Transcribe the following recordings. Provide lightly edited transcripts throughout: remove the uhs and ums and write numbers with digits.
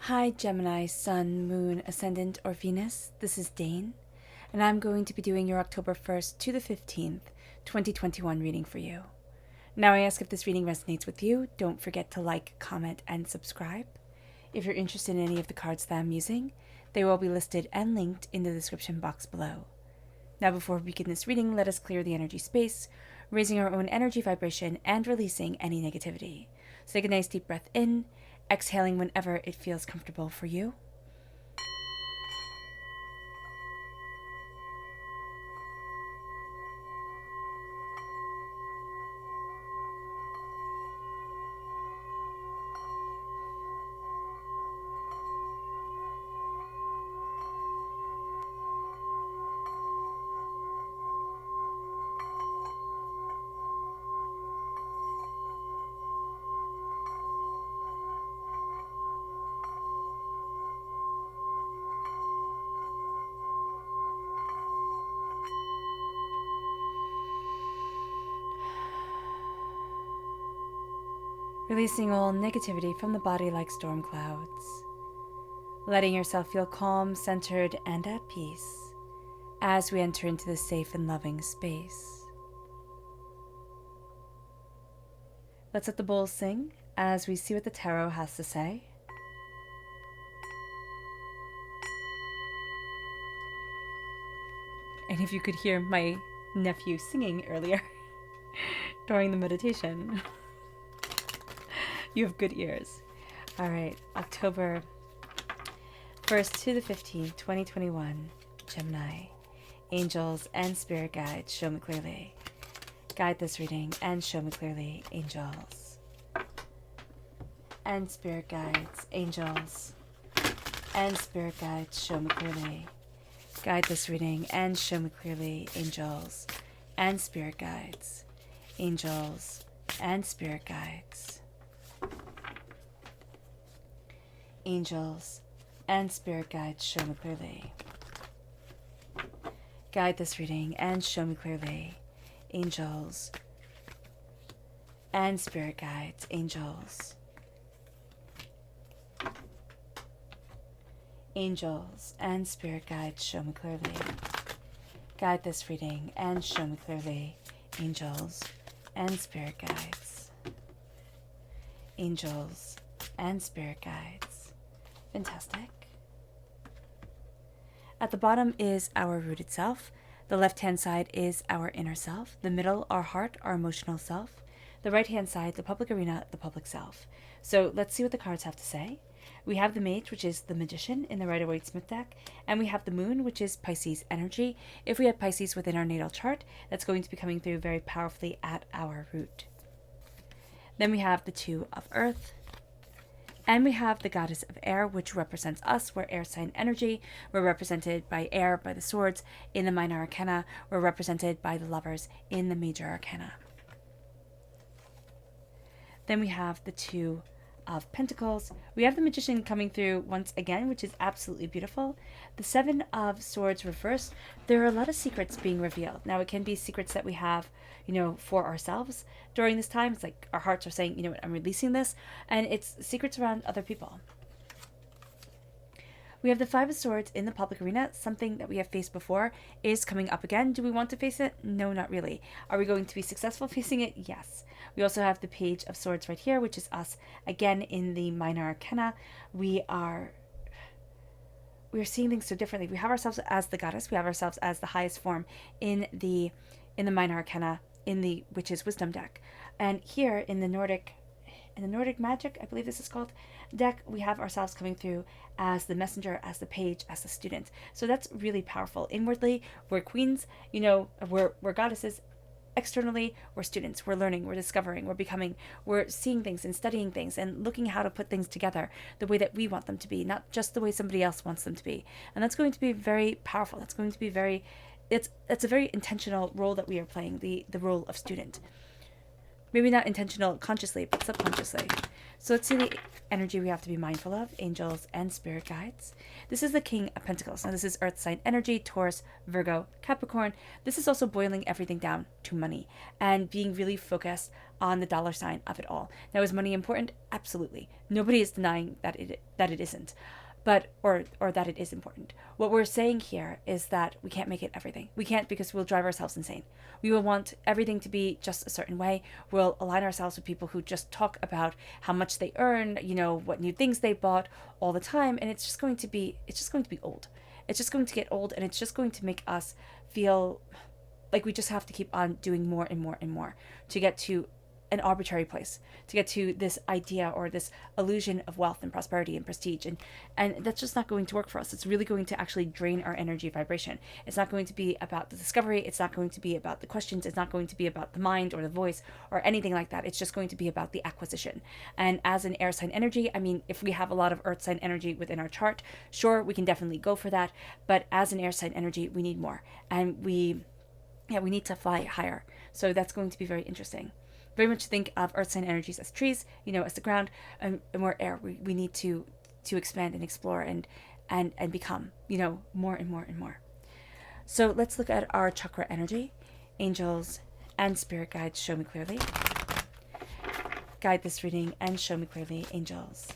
Hi Gemini, Sun, Moon, Ascendant, or Venus. This is Dane, and I'm going to be doing your October 1st to the 15th, 2021 reading for you. Now I ask if this reading resonates with you, don't forget to like, comment, and subscribe. If you're interested in any of the cards that I'm using, they will be listed and linked in the description box below. Now before we begin this reading, let us clear the energy space, raising our own energy vibration and releasing any negativity. So take a nice deep breath in, exhaling whenever it feels comfortable for you. Releasing all negativity from the body like storm clouds. Letting yourself feel calm, centered, and at peace as we enter into this safe and loving space. Let's let the bowls sing as we see what the tarot has to say. And if you could hear my nephew singing earlier during the meditation, you have good ears. All right, October 1st to the 15th, 2021, Gemini. Angels and spirit guides, show me clearly. Guide this reading and show me clearly, angels. And spirit guides, angels. And spirit guides, show me clearly. Guide this reading and show me clearly, angels. And spirit guides, angels. And spirit guides. Angels and spirit guides, show me clearly. Guide this reading and show me clearly, angels and spirit guides, angels. Angels and spirit guides, show me clearly. Guide this reading and show me clearly, angels and spirit guides. Angels and spirit guides. Fantastic. At the bottom is our rooted self. The left-hand side is our inner self. The middle, our heart, our emotional self. The right-hand side, the public arena, the public self. So let's see what the cards have to say. We have the Mage, which is the Magician in the Rider-Waite-Smith deck. And we have the Moon, which is Pisces energy. If we have Pisces within our natal chart, that's going to be coming through very powerfully at our root. Then we have the Two of Earth. And we have the Goddess of Air, which represents us. We're air sign energy. We're represented by air, by the swords in the minor arcana. We're represented by the lovers in the major arcana. Then we have the Two of Pentacles. We have the Magician coming through once again, which is absolutely beautiful. The Seven of Swords reversed. There are a lot of secrets being revealed. Now, it can be secrets that we have, for ourselves during this time. It's like our hearts are saying, you know what, I'm releasing this. And it's secrets around other people. We have the Five of Swords in the public arena. Something that we have faced before is coming up again. Do we want to face it? No, not really. Are we going to be successful facing it? Yes. We also have the Page of Swords right here, which is us again in the minor arcana. We are seeing things so differently. We have ourselves as the goddess. We have ourselves as the highest form in the minor arcana in the Witch's Wisdom deck. And here in the Nordic Magic, I believe this is called, deck, we have ourselves coming through as the messenger, as the page, as the student. So that's really powerful. Inwardly, we're queens, we're goddesses. Externally, we're students. We're learning, we're discovering, we're becoming, we're seeing things and studying things and looking how to put things together the way that we want them to be, not just the way somebody else wants them to be. And that's going to be very powerful. That's going to be it's a very intentional role that we are playing, the role of student. Maybe not intentional consciously, but subconsciously. So let's see the energy we have to be mindful of, angels and spirit guides. This is the King of Pentacles. Now this is earth sign energy, Taurus, Virgo, Capricorn. This is also boiling everything down to money and being really focused on the dollar sign of it all. Now, is money important? Absolutely. Nobody is denying that it isn't. But or that it is important. What we're saying here is that we can't make it everything. We can't, because we'll drive ourselves insane. We will want everything to be just a certain way. We'll align ourselves with people who just talk about how much they earn, what new things they bought all the time, and it's just going to be old. It's just going to get old, and it's just going to make us feel like we just have to keep on doing more and more and more to get to an arbitrary place, to get to this idea or this illusion of wealth and prosperity and prestige, and that's just not going to work for us. It's really going to actually drain our energy vibration. It's not going to be about the discovery. It's not going to be about the questions. It's not going to be about the mind or the voice or anything like that. It's just going to be about the acquisition. And as an air sign energy, I mean, if we have a lot of earth sign energy within our chart, sure, we can definitely go for that. But as an air sign energy, we need more, and we need to fly higher. So that's going to be very interesting. Very much think of earth sign energies as trees, as the ground, and we're air. We need to expand and explore and become, more and more and more. So let's look at our chakra energy. Angels and spirit guides, show me clearly. Guide this reading and show me clearly, angels.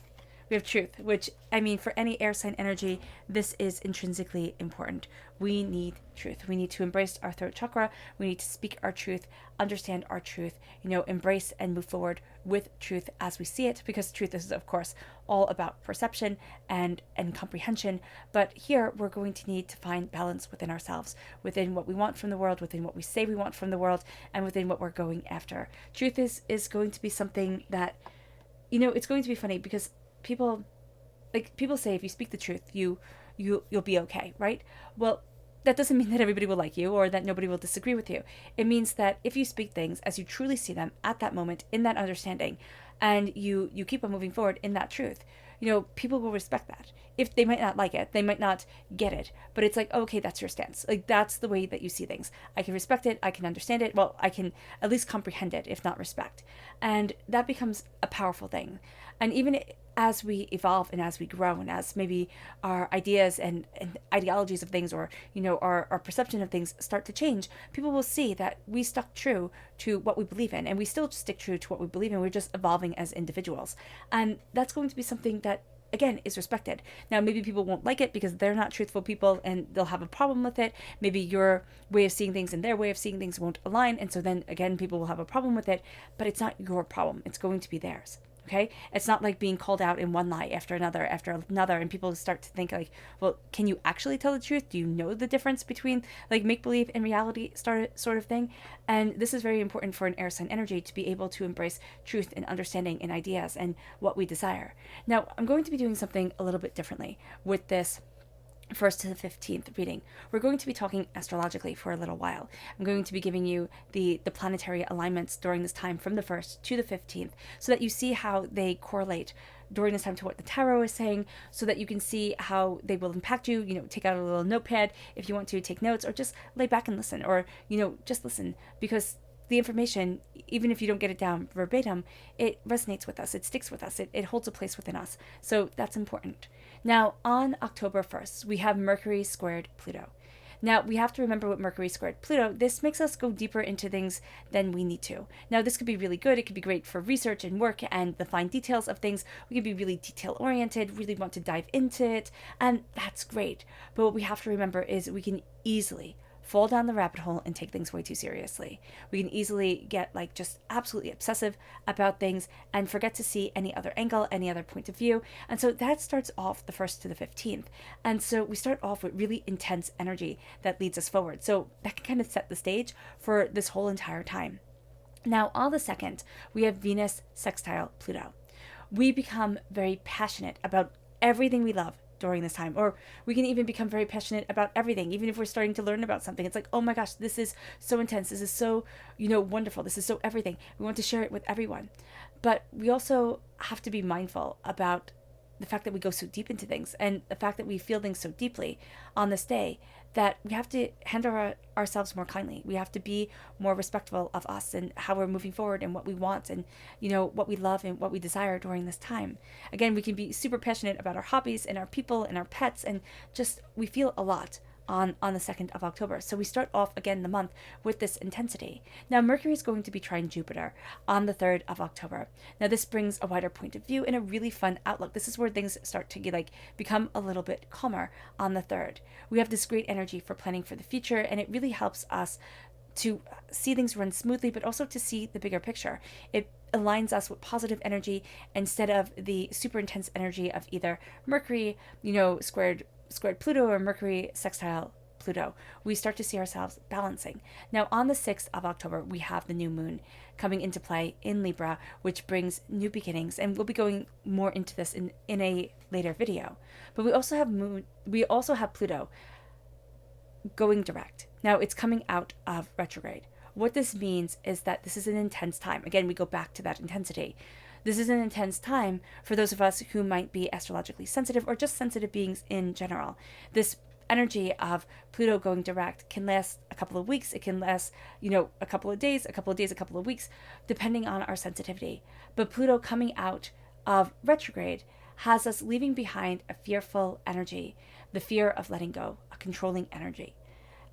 We have truth, which, I mean, for any air sign energy, this is intrinsically important. We need truth. We need to embrace our throat chakra. We need to speak our truth, understand our truth, embrace and move forward with truth as we see it, because truth is, of course, all about perception and comprehension. But here we're going to need to find balance within ourselves, within what we want from the world, within what we say we want from the world, and within what we're going after. Truth is going to be something that, it's going to be funny, because people say if you speak the truth, you'll be okay, right? Well, that doesn't mean that everybody will like you or that nobody will disagree with you. It means that if you speak things as you truly see them at that moment, in that understanding, and you keep on moving forward in that truth, people will respect that. If they might not like it, they might not get it, but it's like, okay, that's your stance. Like, that's the way that you see things. I can respect it. I can understand it. Well, I can at least comprehend it, if not respect. And that becomes a powerful thing. And even as we evolve and as we grow, and as maybe our ideas and ideologies of things, or our perception of things start to change, people will see that we stuck true to what we believe in, and we still stick true to what we believe in. We're just evolving as individuals, and that's going to be something that, again, is respected. Now, maybe people won't like it because they're not truthful people and they'll have a problem with it. Maybe your way of seeing things and their way of seeing things won't align, and so then again people will have a problem with it, but it's not your problem. It's going to be theirs. Okay, it's not like being called out in one lie after another, and people start to think like, well, can you actually tell the truth? Do you know the difference between like make-believe and reality sort of thing? And this is very important for an air sign energy, to be able to embrace truth and understanding and ideas and what we desire. Now, I'm going to be doing something a little bit differently with this 1st to the 15th reading. We're going to be talking astrologically for a little while. I'm going to be giving you the planetary alignments during this time from the 1st to the 15th, so that you see how they correlate during this time to what the tarot is saying, so that you can see how they will impact you. Take out a little notepad if you want to take notes, or just lay back and listen, or just listen, because the information, even if you don't get it down verbatim, it resonates with us, it sticks with us, it holds a place within us. So that's important. Now, on October 1st, we have Mercury squared Pluto. Now, we have to remember with Mercury squared Pluto, this makes us go deeper into things than we need to. Now, this could be really good. It could be great for research and work and the fine details of things. We could be really detail-oriented, really want to dive into it, and that's great. But what we have to remember is we can easily fall down the rabbit hole and take things way too seriously. We can easily get just absolutely obsessive about things and forget to see any other angle, any other point of view. And so that starts off the 1st to the 15th. And so we start off with really intense energy that leads us forward. So that can kind of set the stage for this whole entire time. Now, on the 2nd, we have Venus sextile Pluto. We become very passionate about everything we love during this time, or we can even become very passionate about everything. Even if we're starting to learn about something, it's like, oh my gosh, this is so intense, this is so wonderful, this is so everything, we want to share it with everyone. But we also have to be mindful about the fact that we go so deep into things and the fact that we feel things so deeply on this day, that we have to handle ourselves more kindly. We have to be more respectful of us and how we're moving forward and what we want and, what we love and what we desire during this time. Again, we can be super passionate about our hobbies and our people and our pets, and just we feel a lot on the 2nd of October. So we start off again the month with this intensity. Now Mercury is going to be trine Jupiter on the 3rd of October. Now this brings a wider point of view and a really fun outlook. This is where things start to become a little bit calmer on the 3rd. We have this great energy for planning for the future, and it really helps us to see things run smoothly, but also to see the bigger picture. It aligns us with positive energy instead of the super intense energy of either Mercury, squared Pluto, or Mercury sextile Pluto. We start to see ourselves balancing. Now on the 6th of October, we have the new moon coming into play in Libra, which brings new beginnings, and we'll be going more into this in a later video. But we also have Pluto going direct. Now it's coming out of retrograde. What this means is that this is an intense time. Again, we go back to that intensity. This is an intense time for those of us who might be astrologically sensitive or just sensitive beings in general. This energy of Pluto going direct can last a couple of weeks. It can last, a couple of days, a couple of weeks, depending on our sensitivity. But Pluto coming out of retrograde has us leaving behind a fearful energy, the fear of letting go, a controlling energy.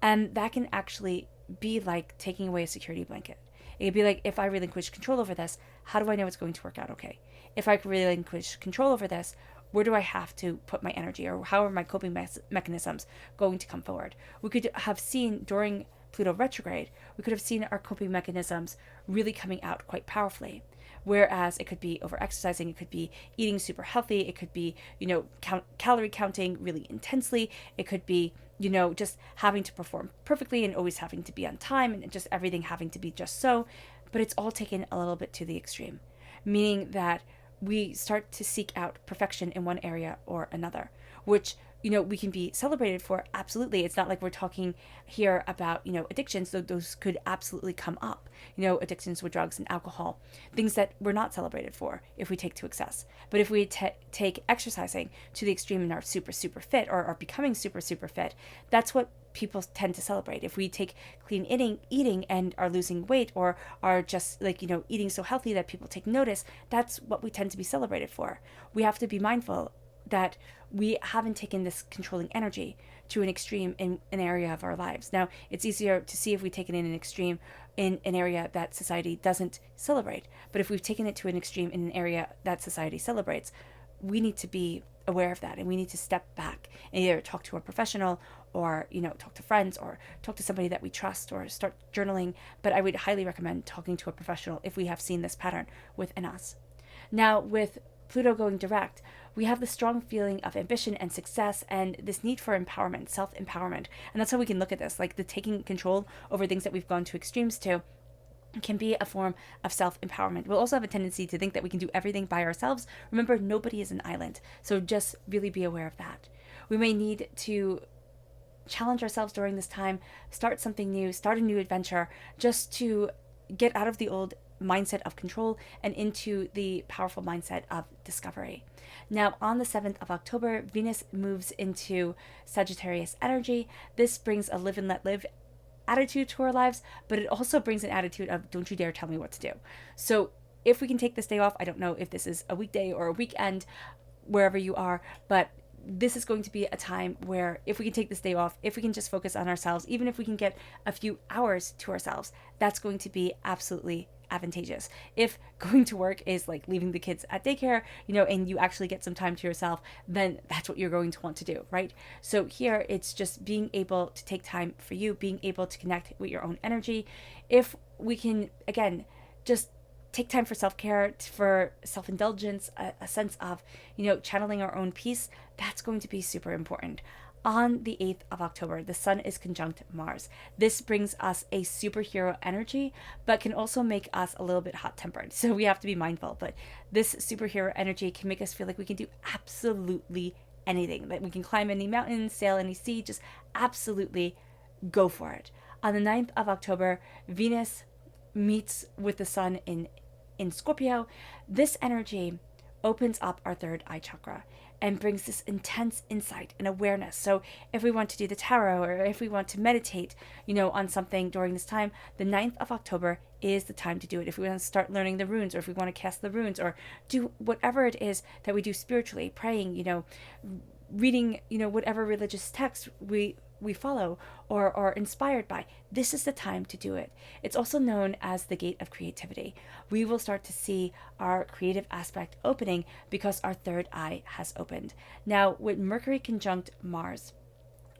And that can actually be like taking away a security blanket. It'd be like, if I relinquish control over this, how do I know it's going to work out okay? If I relinquish control over this, where do I have to put my energy, or how are my coping mechanisms going to come forward? We could have seen during Pluto retrograde, we could have seen our coping mechanisms really coming out quite powerfully. Whereas it could be over-exercising, it could be eating super healthy, it could be, calorie counting really intensely, it could be, just having to perform perfectly and always having to be on time and just everything having to be just so. But it's all taken a little bit to the extreme, meaning that we start to seek out perfection in one area or another, which we can be celebrated for. Absolutely. It's not like we're talking here about, addictions. So those could absolutely come up, addictions with drugs and alcohol, things that we're not celebrated for if we take to excess. But if we take exercising to the extreme and are super, super fit, or are becoming super, super fit, that's what people tend to celebrate. If we take clean eating and are losing weight, or are just eating so healthy that people take notice, that's what we tend to be celebrated for. We have to be mindful that we haven't taken this controlling energy to an extreme in an area of our lives. Now, it's easier to see if we take it in an extreme in an area that society doesn't celebrate. But if we've taken it to an extreme in an area that society celebrates, we need to be aware of that, and we need to step back and either talk to a professional, or talk to friends, or talk to somebody that we trust, or start journaling. But I would highly recommend talking to a professional if we have seen this pattern within us. Now, with Pluto going direct, we have the strong feeling of ambition and success, and this need for empowerment, self-empowerment. And that's how we can look at this, like the taking control over things that we've gone to extremes to can be a form of self-empowerment. We'll also have a tendency to think that we can do everything by ourselves. Remember, nobody is an island, so just really be aware of that. We may need to challenge ourselves during this time, start something new, start a new adventure, just to get out of the old mindset of control and into the powerful mindset of discovery. Now, on the 7th of October, Venus moves into Sagittarius energy. This brings a live and let live attitude to our lives, but it also brings an attitude of don't you dare tell me what to do. So if we can take this day off, I don't know if this is a weekday or a weekend, wherever you are, but this is going to be a time where if we can take this day off, if we can just focus on ourselves, even if we can get a few hours to ourselves, that's going to be absolutely advantageous. If going to work is like leaving the kids at daycare, and you actually get some time to yourself, then that's what you're going to want to do, right? So here it's just being able to take time for you, being able to connect with your own energy. If we can, again, just take time for self-care, for self-indulgence, a sense of, channeling our own peace, that's going to be super important. On the 8th of October, the sun is conjunct Mars. This brings us a superhero energy, but can also make us a little bit hot-tempered. So we have to be mindful. But this superhero energy can make us feel like we can do absolutely anything. That we can climb any mountain, sail any sea, just absolutely go for it. On the 9th of October, Venus meets with the sun in Scorpio. This energy opens up our third eye chakra and brings this intense insight and awareness. So if we want to do the tarot, or if we want to meditate, on something during this time, the 9th of October is the time to do it. If we want to start learning the runes, or if we want to cast the runes, or do whatever it is that we do spiritually, praying, reading, whatever religious text we follow or are inspired by, this is the time to do it. It's also known as the gate of creativity. We will start to see our creative aspect opening because our third eye has opened. Now, with Mercury conjunct Mars,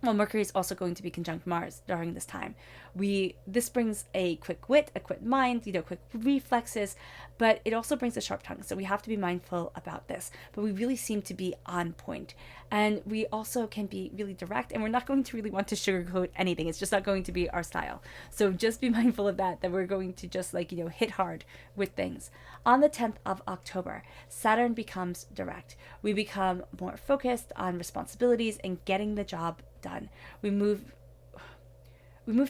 well, Mercury is also going to be conjunct Mars during this time. This brings a quick wit, a quick mind, quick reflexes, but it also brings a sharp tongue. So we have to be mindful about this. But we really seem to be on point. And we also can be really direct, and we're not going to really want to sugarcoat anything. It's just not going to be our style. So just be mindful of that we're going to just hit hard with things. On the 10th of October, Saturn becomes direct. We become more focused on responsibilities and getting the job done. We move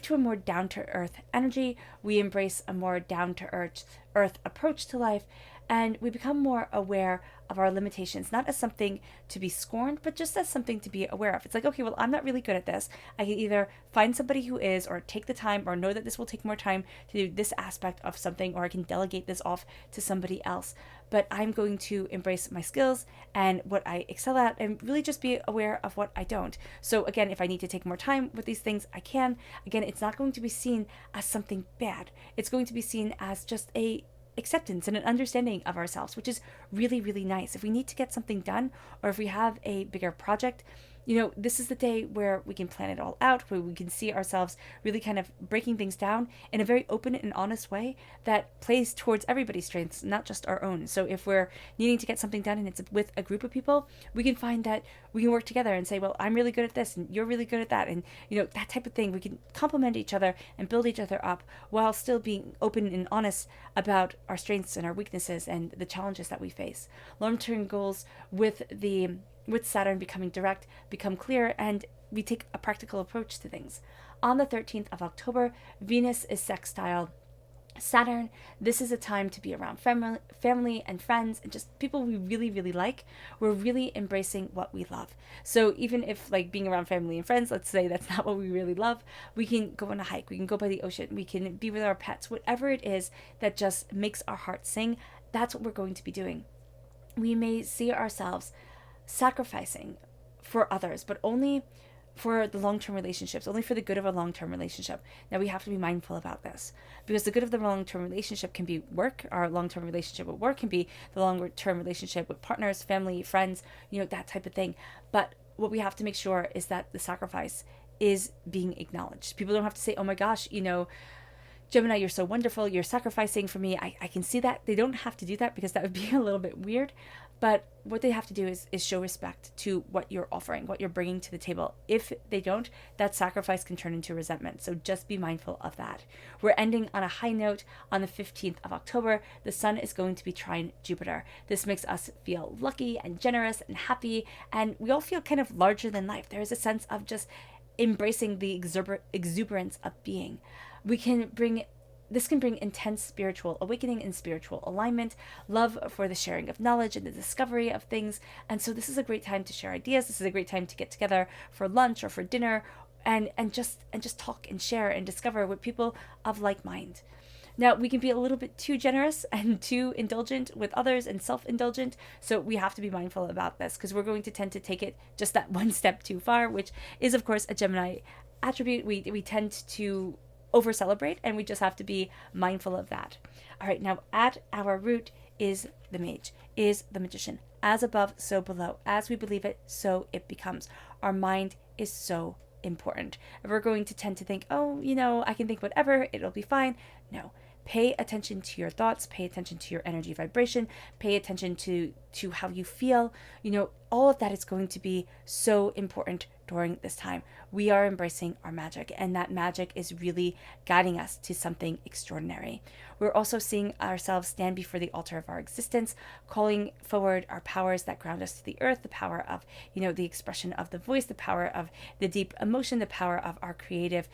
to a more down-to-earth energy. We embrace a more down-to-earth approach to life, and we become more aware of our limitations, not as something to be scorned, but just as something to be aware of. It's like, okay, well, I'm not really good at this. I can either find somebody who is, or take the time, or know that this will take more time to do this aspect of something, or I can delegate this off to somebody else. But I'm going to embrace my skills and what I excel at, and really just be aware of what I don't. So again, if I need to take more time with these things, I can. Again, it's not going to be seen as something bad. It's going to be seen as just a acceptance and an understanding of ourselves, which is really, really nice. If we need to get something done, or if we have a bigger project, this is the day where we can plan it all out, where we can see ourselves really kind of breaking things down in a very open and honest way that plays towards everybody's strengths, not just our own. So if we're needing to get something done and it's with a group of people, we can find that we can work together and say, well, I'm really good at this and you're really good at that. And, that type of thing. We can complement each other and build each other up while still being open and honest about our strengths and our weaknesses and the challenges that we face. Long-term goals with Saturn becoming direct become clear, and we take a practical approach to things. On the 13th of October, Venus is sextile Saturn. This is a time to be around family and friends and just people we really, really like. We're really embracing what we love. So even if being around family and friends, let's say that's not what we really love, we can go on a hike, we can go by the ocean, we can be with our pets, whatever it is that just makes our heart sing, that's what we're going to be doing. We may see ourselves sacrificing for others, but only for the long-term relationships, only for the good of a long-term relationship. Now we have to be mindful about this, because the good of the long-term relationship can be work. Our long-term relationship with work can be the long-term relationship with partners, family, friends, that type of thing. But what we have to make sure is that the sacrifice is being acknowledged. People don't have to say, oh my gosh, Gemini, you're so wonderful, you're sacrificing for me. I can see that. They don't have to do that, because that would be a little bit weird. But what they have to do is show respect to what you're offering, what you're bringing to the table. If they don't, that sacrifice can turn into resentment. So just be mindful of that. We're ending on a high note on the 15th of October. The sun is going to be trine Jupiter. This makes us feel lucky and generous and happy. And we all feel kind of larger than life. There is a sense of just embracing the exuberance of being. This can bring intense spiritual awakening and spiritual alignment, love for the sharing of knowledge and the discovery of things. And so this is a great time to share ideas. This is a great time to get together for lunch or for dinner and just talk and share and discover with people of like mind. Now, we can be a little bit too generous and too indulgent with others and self-indulgent. So we have to be mindful about this, because we're going to tend to take it just that one step too far, which is, of course, a Gemini attribute. We tend to over celebrate, and we just have to be mindful of that. All right, now at our root is the mage, is the magician. As above, so below. As we believe it, so it becomes. Our mind is so important. If we're going to tend to think, oh, I can think whatever, it'll be fine. No. Pay attention to your thoughts, pay attention to your energy vibration, pay attention to how you feel. All of that is going to be so important during this time. We are embracing our magic, and that magic is really guiding us to something extraordinary. We're also seeing ourselves stand before the altar of our existence, calling forward our powers that ground us to the earth, the power of, the expression of the voice, the power of the deep emotion, the power of our creative,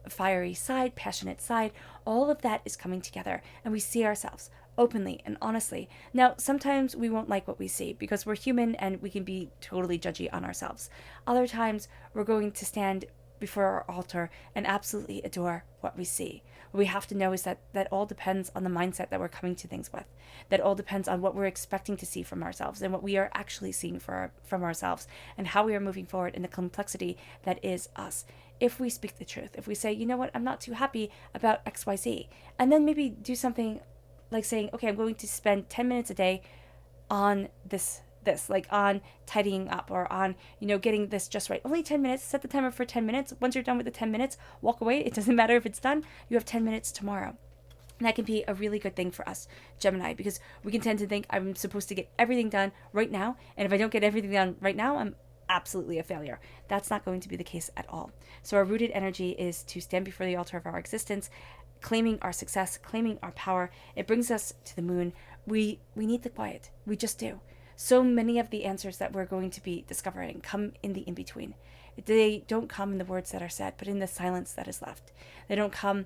fiery side, passionate side. All of that is coming together, and we see ourselves openly and honestly. Now, sometimes we won't like what we see because we're human and we can be totally judgy on ourselves. Other times, we're going to stand before our altar and absolutely adore what we see. What we have to know is that all depends on the mindset that we're coming to things with. That all depends on what we're expecting to see from ourselves and what we are actually seeing from ourselves, and how we are moving forward in the complexity that is us. If we speak the truth, if we say, you know what, I'm not too happy about XYZ, and then maybe do something like saying, okay, I'm going to spend 10 minutes a day on this, like on tidying up or on, getting this just right. Only 10 minutes, set the timer for 10 minutes. Once you're done with the 10 minutes, walk away. It doesn't matter if it's done. You have 10 minutes tomorrow. And that can be a really good thing for us, Gemini, because we can tend to think I'm supposed to get everything done right now. And if I don't get everything done right now, I'm absolutely a failure. That's not going to be the case at all. So our rooted energy is to stand before the altar of our existence, claiming our success, claiming our power. It brings us to the moon. We need the quiet. We just do. So many of the answers that we're going to be discovering come in the in-between. They don't come in the words that are said, but in the silence that is left. They don't come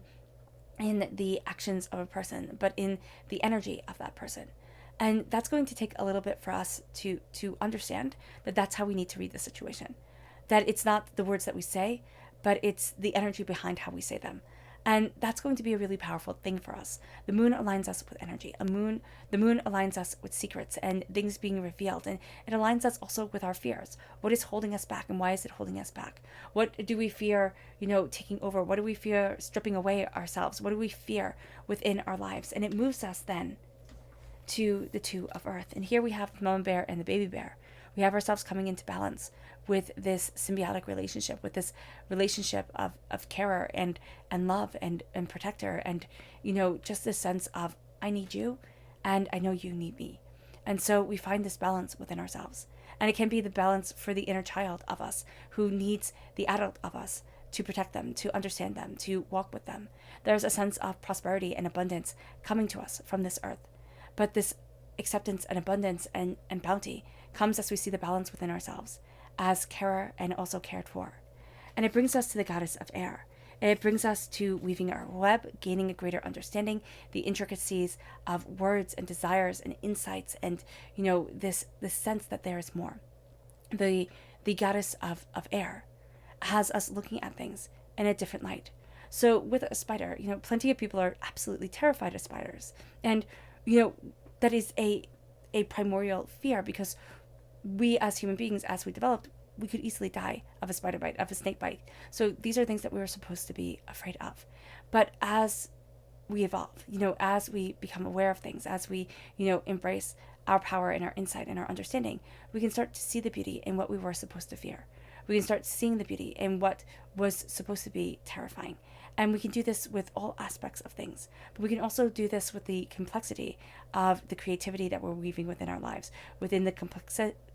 in the actions of a person, but in the energy of that person. And that's going to take a little bit for us to understand that that's how we need to read the situation. That it's not the words that we say, but it's the energy behind how we say them. And that's going to be a really powerful thing for us. The moon aligns us with energy. The moon aligns us with secrets and things being revealed. And it aligns us also with our fears. What is holding us back, and why is it holding us back? What do we fear, taking over? What do we fear stripping away ourselves? What do we fear within our lives? And it moves us then to the two of earth. And here we have the mama bear and the baby bear. We have ourselves coming into balance with this symbiotic relationship, with this relationship of carer and love and protector, and just this sense of I need you and I know you need me. And so we find this balance within ourselves. And it can be the balance for the inner child of us who needs the adult of us to protect them, to understand them, to walk with them. There's a sense of prosperity and abundance coming to us from this earth. But this acceptance and abundance and bounty comes as we see the balance within ourselves, as carer and also cared for. And it brings us to the goddess of air. And it brings us to weaving our web, gaining a greater understanding, the intricacies of words and desires and insights, and this sense that there is more. The goddess of air has us looking at things in a different light. So with a spider, plenty of people are absolutely terrified of spiders. And that is a primordial fear, because we as human beings, as we developed, we could easily die of a spider bite, of a snake bite. So these are things that we were supposed to be afraid of. But as we evolve, as we become aware of things, as we, embrace our power and our insight and our understanding, we can start to see the beauty in what we were supposed to fear. We can start seeing the beauty in what was supposed to be terrifying. And we can do this with all aspects of things. But we can also do this with the complexity of the creativity that we're weaving within our lives, within the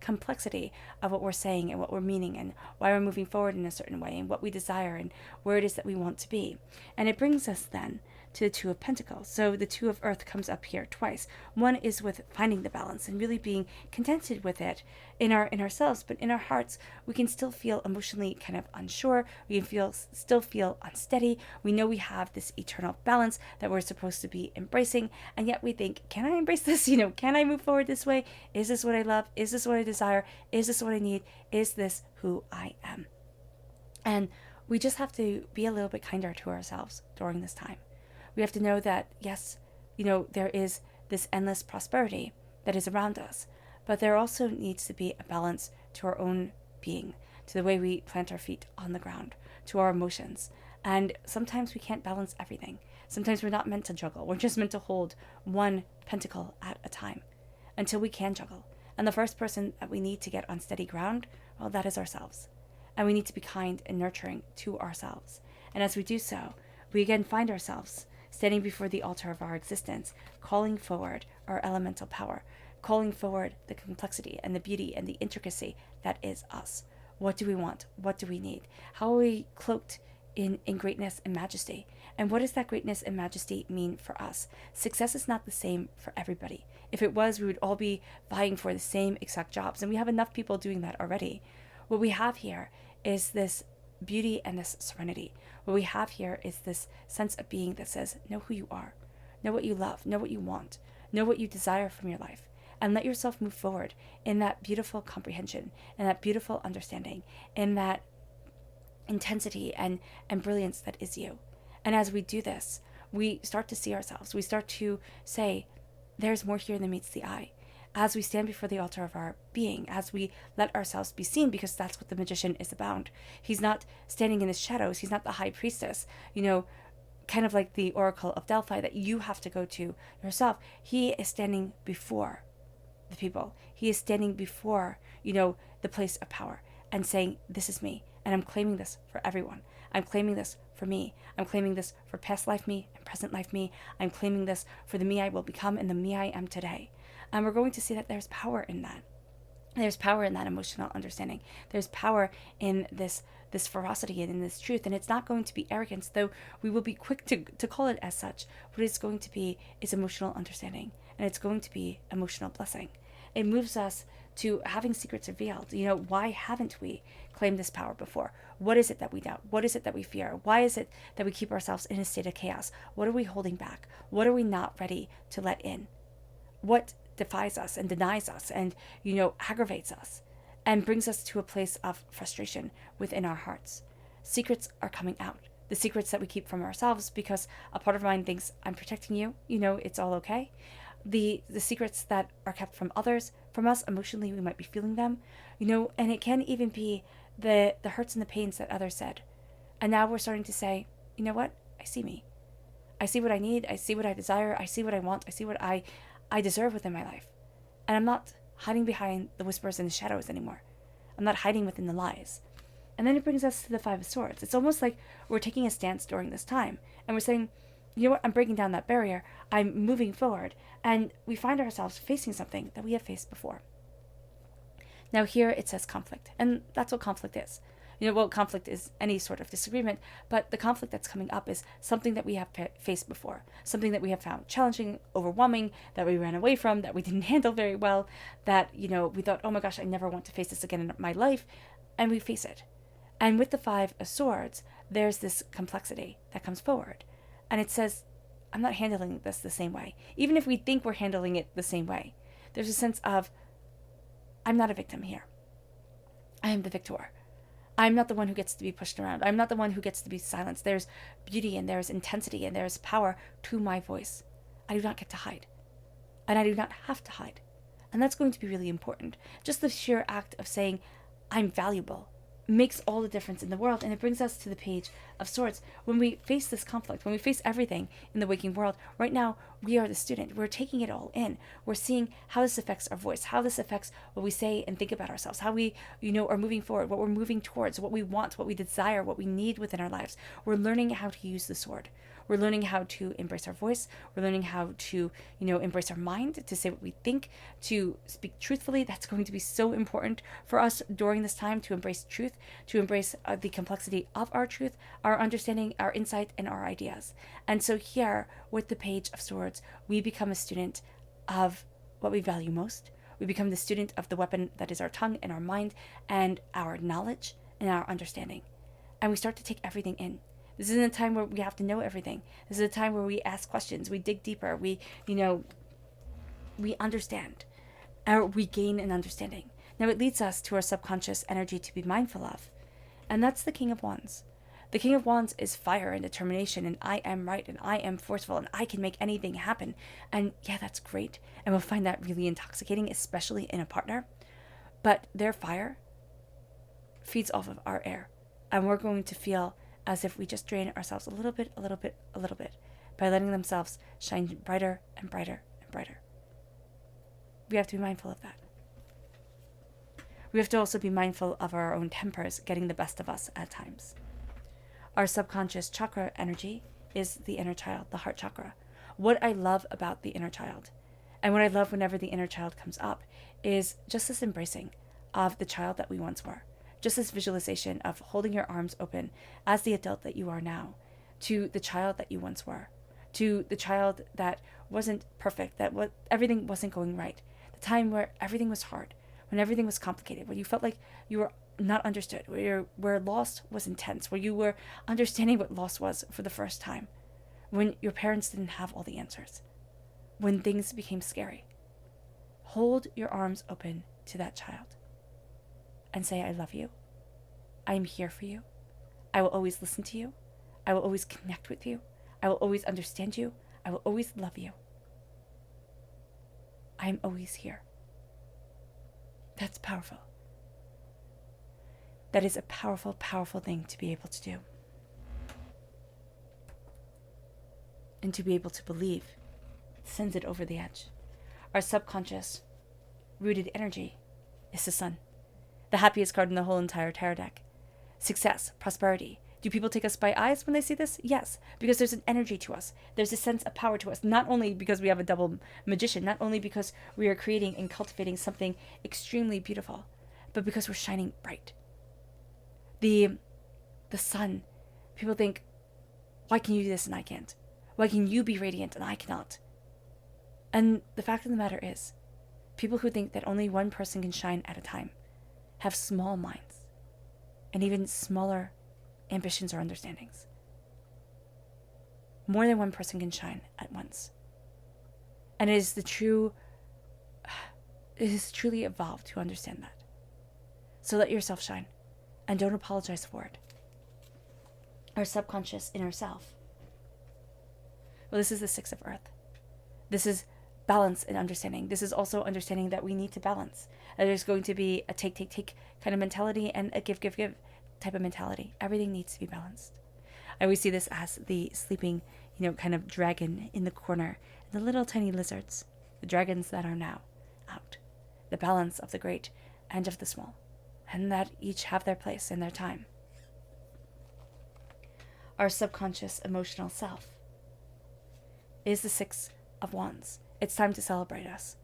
complexity of what we're saying and what we're meaning and why we're moving forward in a certain way and what we desire and where it is that we want to be. And it brings us then to the Two of Pentacles. So the Two of Earth comes up here twice. One is with finding the balance and really being contented with it in ourselves, but in our hearts we can still feel emotionally kind of unsure. We can still feel unsteady. We know we have this eternal balance that we're supposed to be embracing, and yet we think, can I embrace this? Can I move forward this way? Is this what I love? Is this what I desire? Is this what I need? Is this who I am? And we just have to be a little bit kinder to ourselves during this time. We have to know that, yes, there is this endless prosperity that is around us, but there also needs to be a balance to our own being, to the way we plant our feet on the ground, to our emotions. And sometimes we can't balance everything. Sometimes we're not meant to juggle. We're just meant to hold one pentacle at a time until we can juggle. And the first person that we need to get on steady ground, well, that is ourselves. And we need to be kind and nurturing to ourselves. And as we do so, we again find ourselves standing before the altar of our existence, calling forward our elemental power, calling forward the complexity and the beauty and the intricacy that is us. What do we want? What do we need? How are we cloaked in greatness and majesty? And what does that greatness and majesty mean for us? Success is not the same for everybody. If it was, we would all be vying for the same exact jobs, and we have enough people doing that already. What we have here is this beauty and this serenity. What we have here is this sense of being that says, know who you are, know what you love, know what you want, Know what you desire from your life. And let yourself move forward in that beautiful comprehension, and that beautiful understanding, in that intensity and brilliance that is you. And as we do this, we start to see ourselves. We start to say, there's more here than meets the eye. As we stand before the altar of our being, as we let ourselves be seen, because that's what the magician is about. He's not standing in the shadows. He's not the high priestess, kind of like the Oracle of Delphi that you have to go to yourself. He is standing before the people. He is standing before, the place of power and saying, this is me. And I'm claiming this for everyone. I'm claiming this for me. I'm claiming this for past life me and present life me. I'm claiming this for the me I will become and the me I am today. And we're going to see that there's power in that. There's power in that emotional understanding. There's power in this ferocity and in this truth. And it's not going to be arrogance, though we will be quick to call it as such. What it's going to be is emotional understanding. And it's going to be emotional blessing. It moves us to having secrets revealed. Why haven't we claimed this power before? What is it that we doubt? What is it that we fear? Why is it that we keep ourselves in a state of chaos? What are we holding back? What are we not ready to let in? What defies us and denies us and, aggravates us and brings us to a place of frustration within our hearts? Secrets are coming out. The secrets that we keep from ourselves, because a part of our mind thinks, I'm protecting you, it's all okay. The secrets that are kept from others, from us emotionally, we might be feeling them, and it can even be the hurts and the pains that others said. And now we're starting to say, you know what? I see me. I see what I need. I see what I desire. I see what I want. I see what I deserve within my life. And I'm not hiding behind the whispers and the shadows anymore. I'm not hiding within the lies. And then it brings us to the Five of Swords. It's almost like we're taking a stance during this time. And we're saying, you know what? I'm breaking down that barrier. I'm moving forward. And we find ourselves facing something that we have faced before. Now here it says conflict. And that's what conflict is. Conflict is any sort of disagreement, but the conflict that's coming up is something that we have faced before, something that we have found challenging, overwhelming, that we ran away from, that we didn't handle very well, that, we thought, oh my gosh, I never want to face this again in my life, and we face it. And with the Five of Swords, there's this complexity that comes forward, and it says, I'm not handling this the same way. Even if we think we're handling it the same way, there's a sense of, I'm not a victim here. I am the victor. I'm not the one who gets to be pushed around. I'm not the one who gets to be silenced. There's beauty and there's intensity and there's power to my voice. I do not get to hide. And I do not have to hide. And that's going to be really important. Just the sheer act of saying, I'm valuable, makes all the difference in the world. And it brings us to the Page of Swords. When we face this conflict, when we face everything in the waking world, right now, we are the student. We're taking it all in. We're seeing how this affects our voice, how this affects what we say and think about ourselves, how we, are moving forward, what we're moving towards, what we want, what we desire, what we need within our lives. We're learning how to use the sword. We're learning how to embrace our voice. We're learning how to, embrace our mind, to say what we think, to speak truthfully. That's going to be so important for us during this time, to embrace truth, to embrace the complexity of our truth, our understanding, our insight, and our ideas. And so here, with the Page of Swords, we become a student of what we value most. We become the student of the weapon that is our tongue and our mind and our knowledge and our understanding. And we start to take everything in. This isn't a time where we have to know everything. This is a time where we ask questions, we dig deeper, we understand, or we gain an understanding. Now it leads us to our subconscious energy to be mindful of, and that's the King of Wands. The King of Wands is fire and determination, and I am right, and I am forceful, and I can make anything happen. And yeah, that's great, and we'll find that really intoxicating, especially in a partner. But their fire feeds off of our air, and we're going to feel as if we just drain ourselves a little bit by letting themselves shine brighter and brighter and brighter. We have to be mindful of that. We have to also be mindful of our own tempers getting the best of us at times. Our subconscious chakra energy is the inner child, the heart chakra. What I love about the inner child, and what I love whenever the inner child comes up, is just this embracing of the child that we once were. Just this visualization of holding your arms open as the adult that you are now, to the child that you once were, to the child that wasn't perfect, that everything wasn't going right, the time where everything was hard, when everything was complicated, when you felt like you were not understood, where loss was intense, where you were understanding what loss was for the first time, when your parents didn't have all the answers. when things became scary. Hold your arms open to that child and say, I love you. I am here for you. I will always listen to you. I will always connect with you. I will always understand you. I will always love you. I am always here. That's powerful. That is a powerful, powerful thing to be able to do. And to be able to believe sends it over the edge. Our subconscious rooted energy is the sun. The happiest card in the whole entire tarot deck. Success, prosperity. Do people take us by eyes when they see this? Yes, because there's an energy to us. There's a sense of power to us, not only because we have a double magician, not only because we are creating and cultivating something extremely beautiful, but because we're shining bright. The sun, people think, why can you do this and I can't? Why can you be radiant and I cannot? And the fact of the matter is, people who think that only one person can shine at a time have small minds and even smaller ambitions or understandings. More than one person can shine at once. And it is truly evolved to understand that. So let yourself shine and don't apologize for it. Our subconscious inner self. Well, this is the Six of Earth. This is balance and understanding. This is also understanding that we need to balance. There's going to be a take kind of mentality and a give type of mentality. Everything needs to be balanced. I always see this as the sleeping, kind of dragon in the corner, and the little tiny lizards, the dragons that are now out. The balance of the great and of the small, and that each have their place and their time. Our subconscious emotional self is the Six of Wands. It's time to celebrate us.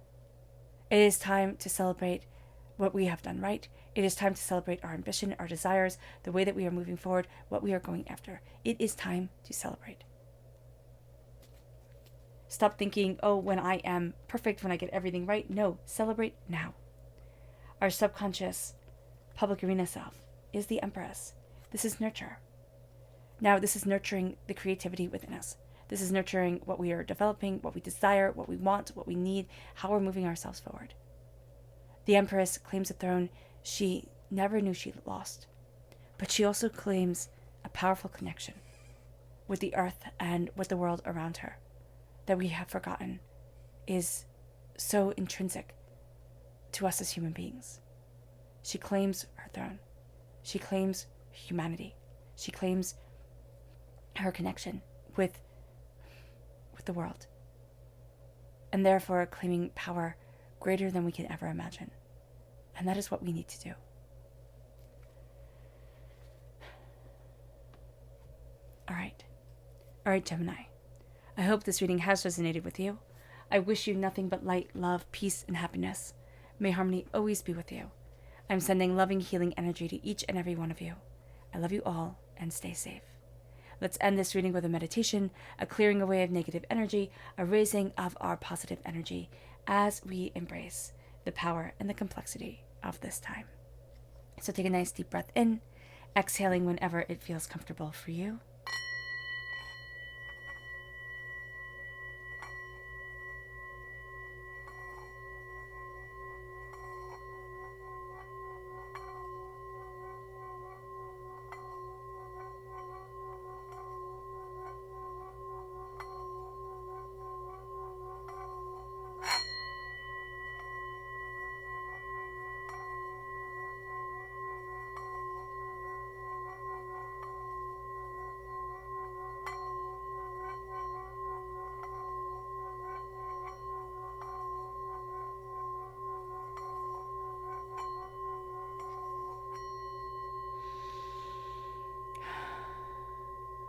It is time to celebrate what we have done right. It is time to celebrate our ambition, our desires, the way that we are moving forward, what we are going after. It is time to celebrate. Stop thinking, oh, when I am perfect, when I get everything right. No, celebrate now. Our subconscious public arena self is the Empress. This is nurture. Now, this is nurturing the creativity within us. This is nurturing what we are developing, what we desire, what we want, what we need, how we're moving ourselves forward. The Empress claims a throne she never knew she lost, but she also claims a powerful connection with the earth and with the world around her that we have forgotten is so intrinsic to us as human beings. She claims her throne. She claims humanity. She claims her connection with the world, and therefore claiming power greater than we can ever imagine. And that is what we need to do. All right, Gemini. I hope this reading has resonated with you. I wish you nothing but light, love, peace, and happiness. May harmony always be with you. I'm sending loving, healing energy to each and every one of you. I love you all, and stay safe. Let's end this reading with a meditation, a clearing away of negative energy, a raising of our positive energy as we embrace the power and the complexity of this time. So take a nice deep breath in, exhaling whenever it feels comfortable for you.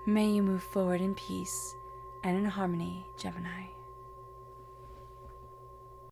May you move forward in peace and in harmony, Gemini.